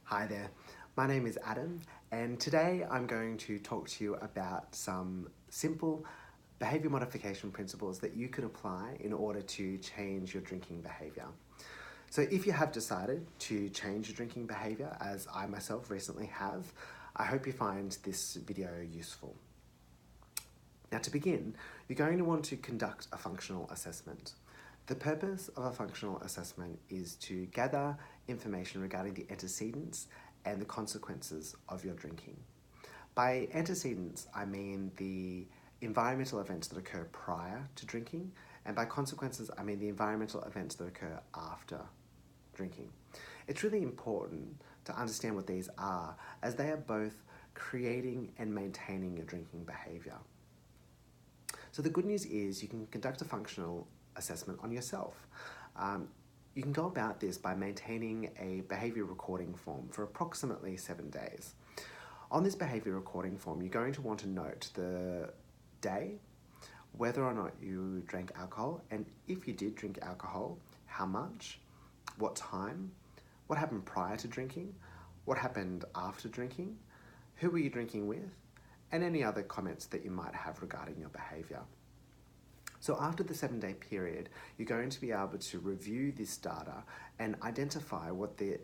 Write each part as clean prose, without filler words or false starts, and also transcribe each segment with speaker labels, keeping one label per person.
Speaker 1: Hi there, my name is Adam, and today I'm going to talk to you about some simple behavior modification principles that you can apply in order to change your drinking behavior. So, if you have decided to change your drinking behavior, as I myself recently have, I hope you find this video useful. Now, to begin, you're going to want to conduct a functional assessment. The purpose of a functional assessment is to gather information regarding the antecedents and the consequences of your drinking. By antecedents, I mean the environmental events that occur prior to drinking, and by consequences, I mean the environmental events that occur after drinking. It's really important to understand what these are, as they are both creating and maintaining your drinking behaviour. So the good news is you can conduct a functional assessment on yourself. You can go about this by maintaining a behaviour recording form for approximately 7 days. On this behaviour recording form, you're going to want to note the day, whether or not you drank alcohol, and if you did drink alcohol, how much, what time, what happened prior to drinking, what happened after drinking, who were you drinking with, and any other comments that you might have regarding your behaviour. So after the 7-day period, you're going to be able to review this data and identify what the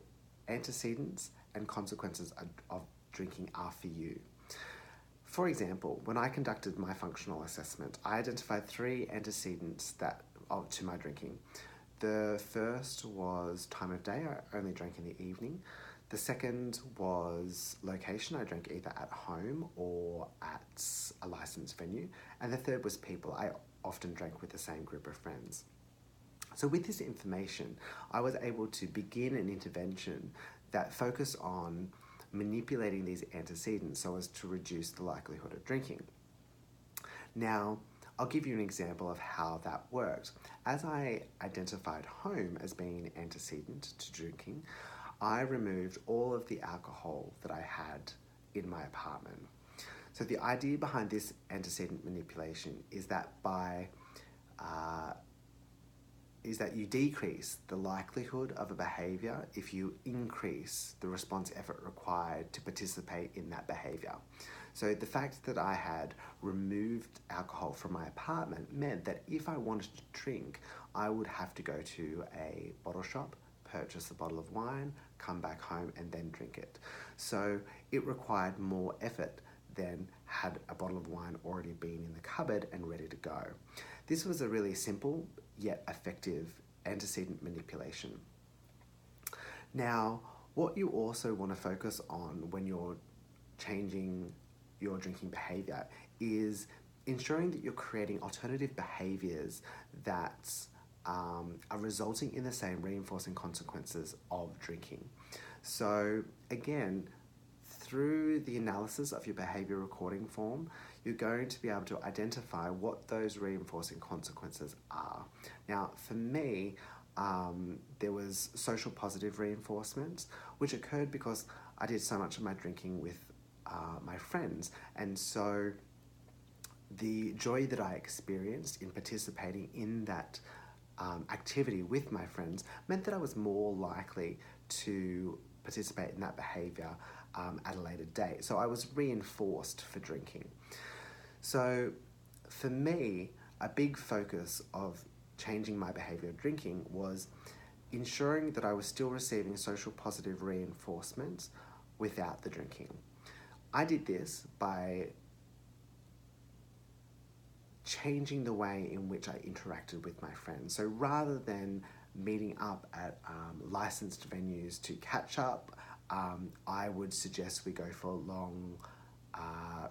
Speaker 1: antecedents and consequences of drinking are for you. For example, when I conducted my functional assessment, I identified 3 antecedents to my drinking. The first was time of day. I only drank in the evening. The second was location. I drank either at home or at a licensed venue. And the third was people. I often drank with the same group of friends. So with this information, I was able to begin an intervention that focused on manipulating these antecedents so as to reduce the likelihood of drinking. Now, I'll give you an example of how that worked. As I identified home as being an antecedent to drinking, I removed all of the alcohol that I had in my apartment. So the idea behind this antecedent manipulation is that you decrease the likelihood of a behaviour if you increase the response effort required to participate in that behaviour. So the fact that I had removed alcohol from my apartment meant that if I wanted to drink, I would have to go to a bottle shop, purchase a bottle of wine, come back home and then drink it. So it required more effort than had a bottle of wine already been in the cupboard and ready to go. This was a really simple yet effective antecedent manipulation. Now, what you also want to focus on when you're changing your drinking behaviour is ensuring that you're creating alternative behaviours that are resulting in the same reinforcing consequences of drinking. So again, through the analysis of your behaviour recording form, you're going to be able to identify what those reinforcing consequences are. Now, for me, there was social positive reinforcements, which occurred because I did so much of my drinking with my friends, and so the joy that I experienced in participating in that activity with my friends meant that I was more likely to participate in that behaviour at a later date. So I was reinforced for drinking. So for me, a big focus of changing my behaviour of drinking was ensuring that I was still receiving social positive reinforcements without the drinking. I did this by changing the way in which I interacted with my friends. So rather than meeting up at licensed venues to catch up, I would suggest we go for long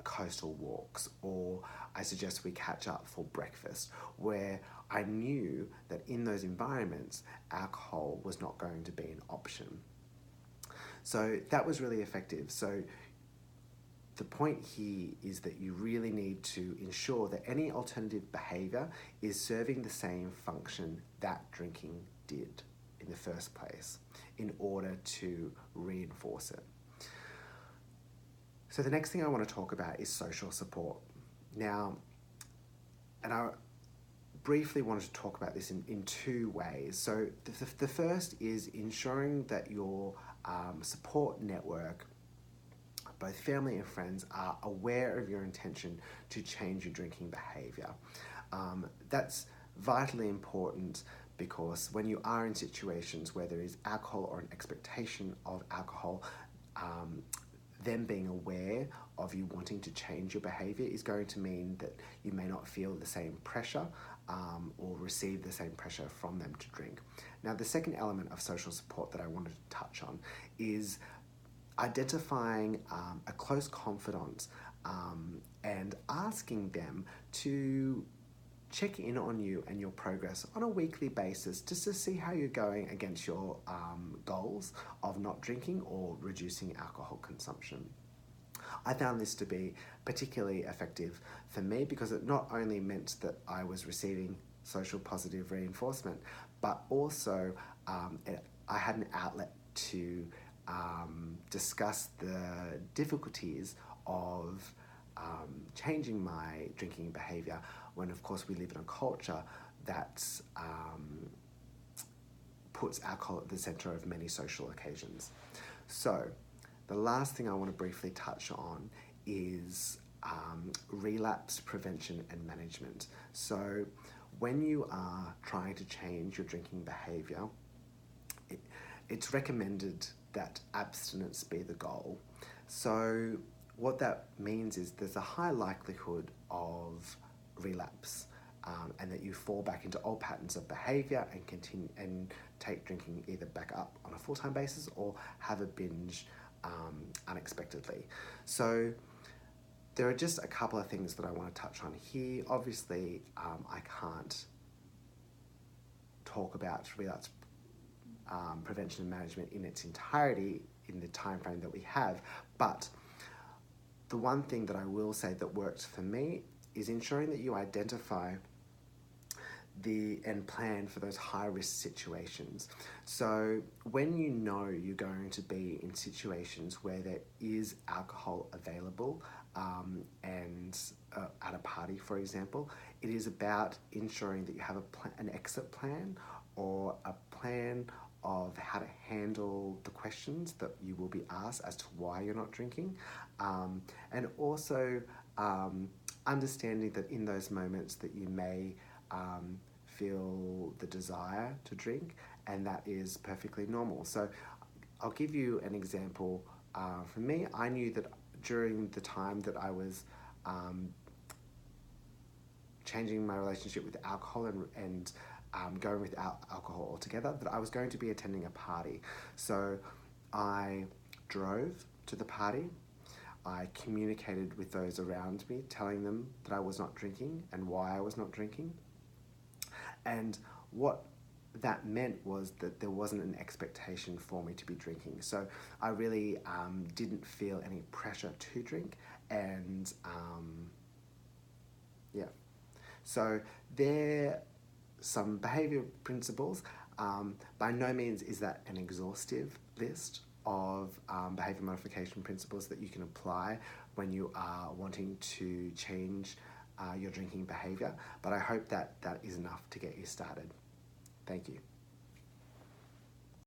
Speaker 1: coastal walks, or I suggest we catch up for breakfast, where I knew that in those environments, alcohol was not going to be an option. So that was really effective. So the point here is that you really need to ensure that any alternative behaviour is serving the same function that drinking did in the first place in order to reinforce it. So the next thing I want to talk about is social support. Now, and I briefly wanted to talk about this in two ways. So the first is ensuring that your support network, both family and friends, are aware of your intention to change your drinking behaviour. That's vitally important because when you are in situations where there is alcohol or an expectation of alcohol, them being aware of you wanting to change your behaviour is going to mean that you may not feel the same pressure or receive the same pressure from them to drink. Now, the second element of social support that I wanted to touch on is identifying a close confidant and asking them to check in on you and your progress on a weekly basis just to see how you're going against your goals of not drinking or reducing alcohol consumption. I found this to be particularly effective for me because it not only meant that I was receiving social positive reinforcement, but also I had an outlet to discuss the difficulties of changing my drinking behaviour when, of course, we live in a culture that puts alcohol at the centre of many social occasions. So, the last thing I want to briefly touch on is relapse prevention and management. So, when you are trying to change your drinking behaviour, it's recommended that abstinence be the goal. So what that means is there's a high likelihood of relapse and that you fall back into old patterns of behaviour and continue and take drinking either back up on a full-time basis or have a binge unexpectedly. So there are just a couple of things that I want to touch on here. Obviously, I can't talk about relapse prevention and management in its entirety in the time frame that we have, but the one thing that I will say that worked for me is ensuring that you identify and plan for those high-risk situations. So when you know you're going to be in situations where there is alcohol available and at a party, for example, it is about ensuring that you have an exit plan or a plan of how to handle the questions that you will be asked as to why you're not drinking, and also understanding that in those moments that you may feel the desire to drink, and that is perfectly normal. So I'll give you an example. For me, I knew that during the time that I was changing my relationship with alcohol and going without alcohol altogether, that I was going to be attending a party. So I drove to the party. I communicated with those around me, telling them that I was not drinking and why I was not drinking. And what that meant was that there wasn't an expectation for me to be drinking. So I really didn't feel any pressure to drink. And yeah. So there some behaviour principles. By no means is that an exhaustive list of behaviour modification principles that you can apply when you are wanting to change your drinking behaviour, but I hope that that is enough to get you started. Thank you.